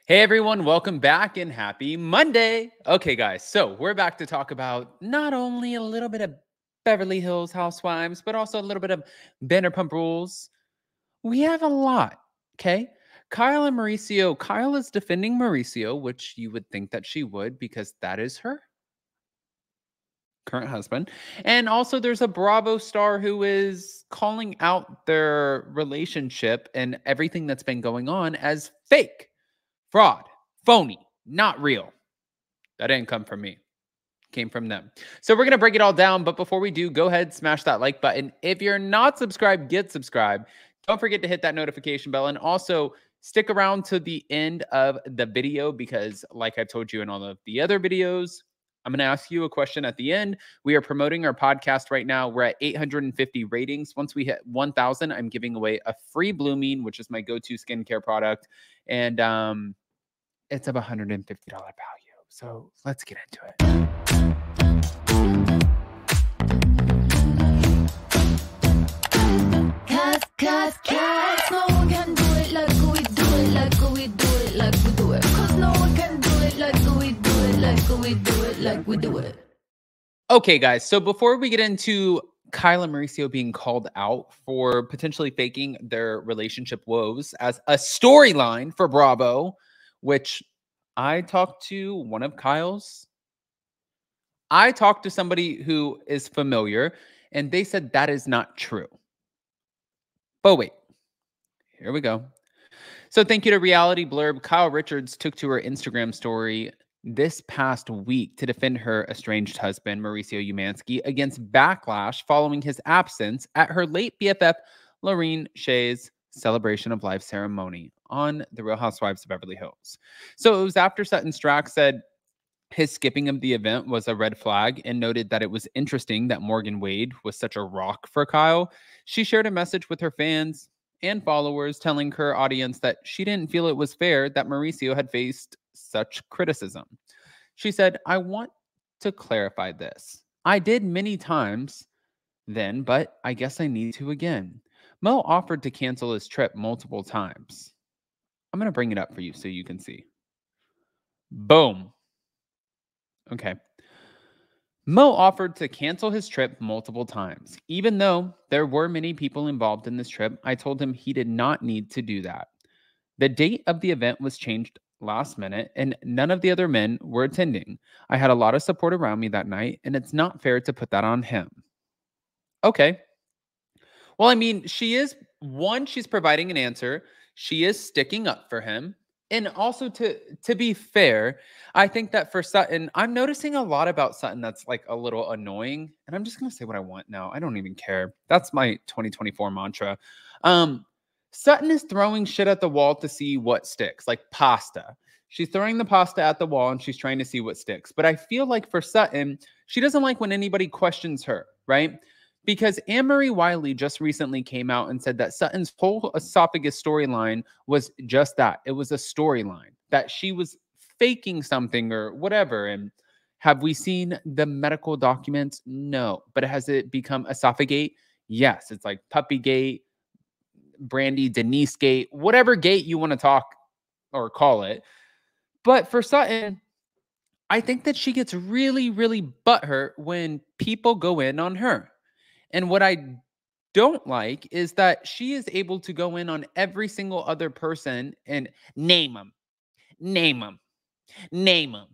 Hey everyone, welcome back and happy Monday. Okay, guys, so we're back to talk about not only a little bit of Beverly Hills Housewives, but also a little bit of Vanderpump Rules. We have a lot, okay? Kyle and Mauricio. Kyle is defending Mauricio, which you would think that she would because that is her current husband. And also, there's a Bravo star who is calling out their relationship and everything that's been going on as fake. Fraud, phony, not real. That didn't come from me. Came from them. So we're going to break it all down. But before we do, go ahead, smash that like button. If you're not subscribed, get subscribed. Don't forget to hit that notification bell. And also stick around to the end of the video because like I've told you in all of the other videos, I'm going to ask you a question at the end. We are promoting our podcast right now. We're at 850 ratings. Once we hit 1,000, I'm giving away a free Blue Mean, which is my go-to skincare product. And it's of $150 value. So let's get into it. Cause no one can do it like we do it, like we do it, like we do it. Cause no one can do it like we do it, like we do it, like we do it. Okay, guys. So before we get into Kyle and Mauricio being called out for potentially faking their relationship woes as a storyline for Bravo, which I talked to one of Kyle's. I talked to somebody who is familiar, and they said that is not true. But wait, here we go. So thank you to Reality Blurb. Kyle Richards took to her Instagram story this past week to defend her estranged husband, Mauricio Umansky, against backlash following his absence at her late BFF, Lorene Shay's celebration of life ceremony on The Real Housewives of Beverly Hills. So it was after Sutton Stracke said his skipping of the event was a red flag and noted that it was interesting that Morgan Wade was such a rock for Kyle. She shared a message with her fans and followers telling her audience that she didn't feel it was fair that Mauricio had faced such criticism. She said, I want to clarify this. I did many times then, but I guess I need to again. Mo offered to cancel his trip multiple times. I'm going to bring it up for you so you can see. Boom. Okay. Mo offered to cancel his trip multiple times. Even though there were many people involved in this trip, I told him he did not need to do that. The date of the event was changed last minute, and none of the other men were attending. I had a lot of support around me that night, and it's not fair to put that on him. Okay. Well, I mean, she's providing an answer. She is sticking up for him. And also to be fair, I think that for Sutton, I'm noticing a lot about Sutton that's like a little annoying. And I'm just gonna say what I want now. I don't even care. That's my 2024 mantra. Sutton is throwing shit at the wall to see what sticks, like pasta. She's throwing the pasta at the wall and she's trying to see what sticks. But I feel like for Sutton, she doesn't like when anybody questions her, right? Because Anne-Marie Wiley just recently came out and said that Sutton's whole esophagus storyline was just that. It was a storyline, that she was faking something or whatever. And have we seen the medical documents? No. But has it become esophagate? Yes. It's like Puppygate, Brandy Denise Gate, whatever gate you want to talk or call it. But for Sutton, I think that she gets really, really butthurt when people go in on her. And what I don't like is that she is able to go in on every single other person and name them, name them, name them.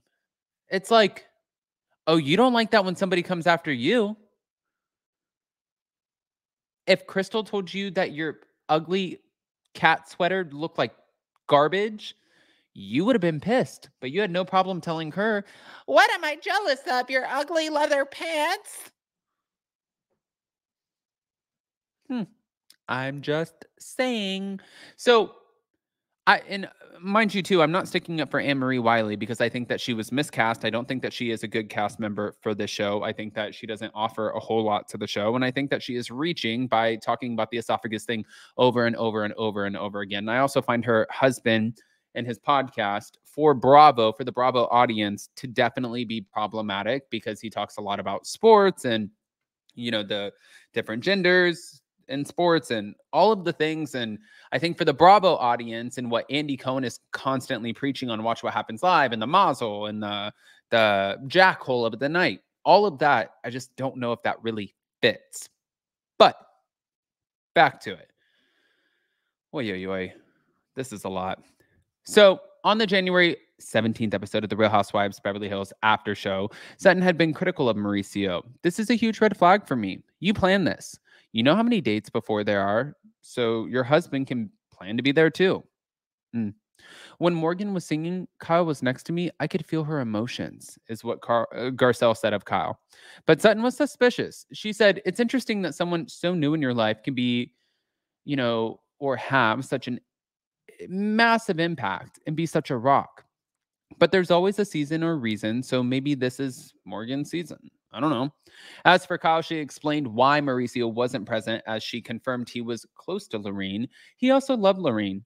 It's like, oh, you don't like that when somebody comes after you. If Crystal told you that your ugly cat sweater looked like garbage, you would have been pissed, but you had no problem telling her, what am I jealous of? Your ugly leather pants? I'm just saying. So, mind you too, I'm not sticking up for Anne-Marie Wiley because I think that she was miscast. I don't think that she is a good cast member for this show. I think that she doesn't offer a whole lot to the show. And I think that she is reaching by talking about the esophagus thing over and over and over and over again. And I also find her husband and his podcast for the Bravo audience, to definitely be problematic because he talks a lot about sports and, the different genders in sports and all of the things. And I think for the Bravo audience and what Andy Cohen is constantly preaching on Watch What Happens Live and the Mazel and the Jackhole of the Night, all of that, I just don't know if that really fits. But back to it. Oy, oy, oy. This is a lot. So on the January 17th episode of The Real Housewives Beverly Hills After Show, Sutton had been critical of Mauricio. This is a huge red flag for me. You plan this. You know how many dates before there are, so your husband can plan to be there too. When Morgan was singing, Kyle was next to me. I could feel her emotions, is what Garcelle said of Kyle. But Sutton was suspicious. She said, it's interesting that someone so new in your life can be, or have such an massive impact and be such a rock. But there's always a season or reason, so maybe this is Morgan's season. I don't know. As for Kyle, she explained why Mauricio wasn't present, as she confirmed he was close to Lorene. He also loved Lorene.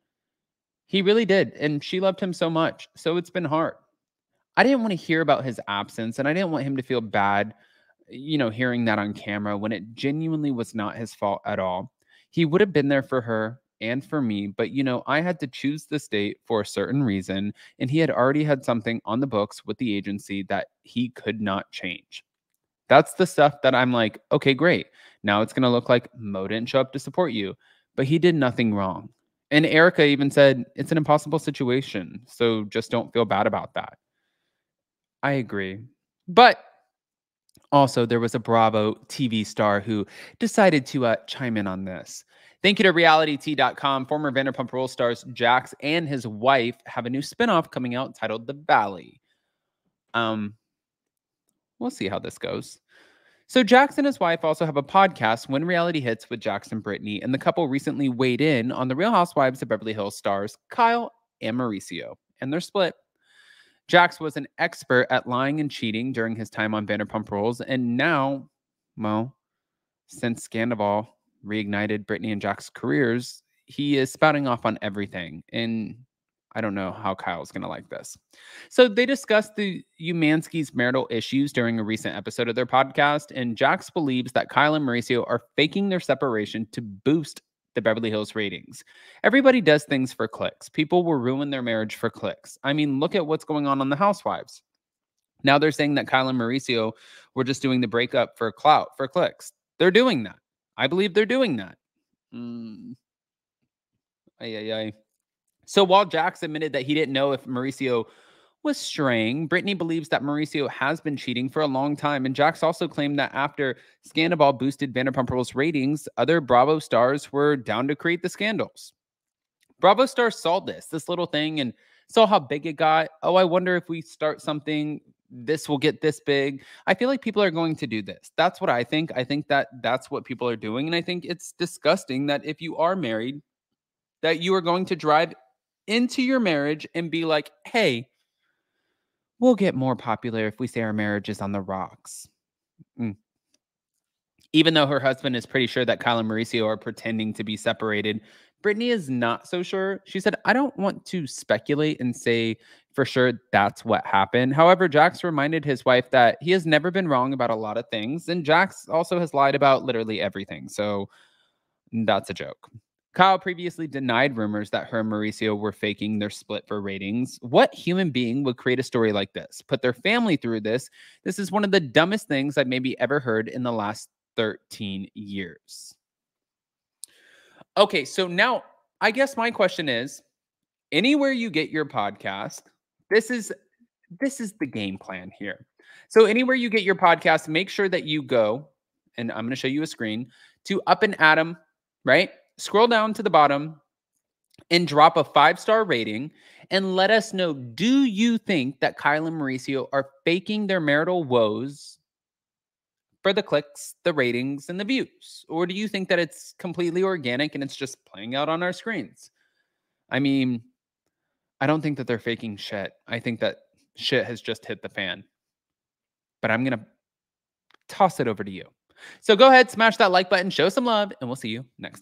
He really did, and she loved him so much, so it's been hard. I didn't want to hear about his absence, and I didn't want him to feel bad, hearing that on camera when it genuinely was not his fault at all. He would have been there for her and for me, but I had to choose this date for a certain reason, and he had already had something on the books with the agency that he could not change. That's the stuff that I'm like, okay, great. Now it's going to look like Mo didn't show up to support you, but he did nothing wrong. And Erica even said, it's an impossible situation, so just don't feel bad about that. I agree. But also, there was a Bravo TV star who decided to chime in on this. Thank you to realityt.com. Former Vanderpump Rules stars Jax and his wife have a new spinoff coming out titled The Valley. We'll see how this goes. So Jax and his wife also have a podcast, When Reality Hits, with Jax and Brittany, and the couple recently weighed in on the Real Housewives of Beverly Hills stars Kyle and Mauricio, and they're split. Jax was an expert at lying and cheating during his time on Vanderpump Rules, and now, well, since Scandoval reignited Brittany and Jax's careers, he is spouting off on everything, and I don't know how Kyle's going to like this. So they discussed the Umansky's marital issues during a recent episode of their podcast, and Jax believes that Kyle and Mauricio are faking their separation to boost the Beverly Hills ratings. Everybody does things for clicks. People will ruin their marriage for clicks. I mean, look at what's going on The Housewives. Now they're saying that Kyle and Mauricio were just doing the breakup for clout, for clicks. They're doing that. I believe they're doing that. So while Jax admitted that he didn't know if Mauricio was straying, Brittany believes that Mauricio has been cheating for a long time. And Jax also claimed that after Scandoval boosted Vanderpump Rules ratings, other Bravo stars were down to create the scandals. Bravo stars saw this little thing, and saw how big it got. Oh, I wonder if we start something, this will get this big. I feel like people are going to do this. That's what I think. I think that that's what people are doing. And I think it's disgusting that if you are married, that you are going to drive into your marriage and be like, hey, we'll get more popular if we say our marriage is on the rocks. Even though her husband is pretty sure that Kyle and Mauricio are pretending to be separated, Brittany is not so sure. She said, I don't want to speculate and say for sure that's what happened. However, Jax reminded his wife that he has never been wrong about a lot of things, and Jax also has lied about literally everything. So that's a joke. Kyle previously denied rumors that her and Mauricio were faking their split for ratings. What human being would create a story like this? Put their family through this? This is one of the dumbest things I've maybe ever heard in the last 13 years. Okay, so now I guess my question is, anywhere you get your podcast, this is the game plan here. So anywhere you get your podcast, make sure that you go, and I'm going to show you a screen, to Up and Adam, right? Scroll down to the bottom and drop a 5-star rating and let us know, do you think that Kyle and Mauricio are faking their marital woes for the clicks, the ratings, and the views? Or do you think that it's completely organic and it's just playing out on our screens? I mean, I don't think that they're faking shit. I think that shit has just hit the fan. But I'm going to toss it over to you. So go ahead, smash that like button, show some love, and we'll see you next time.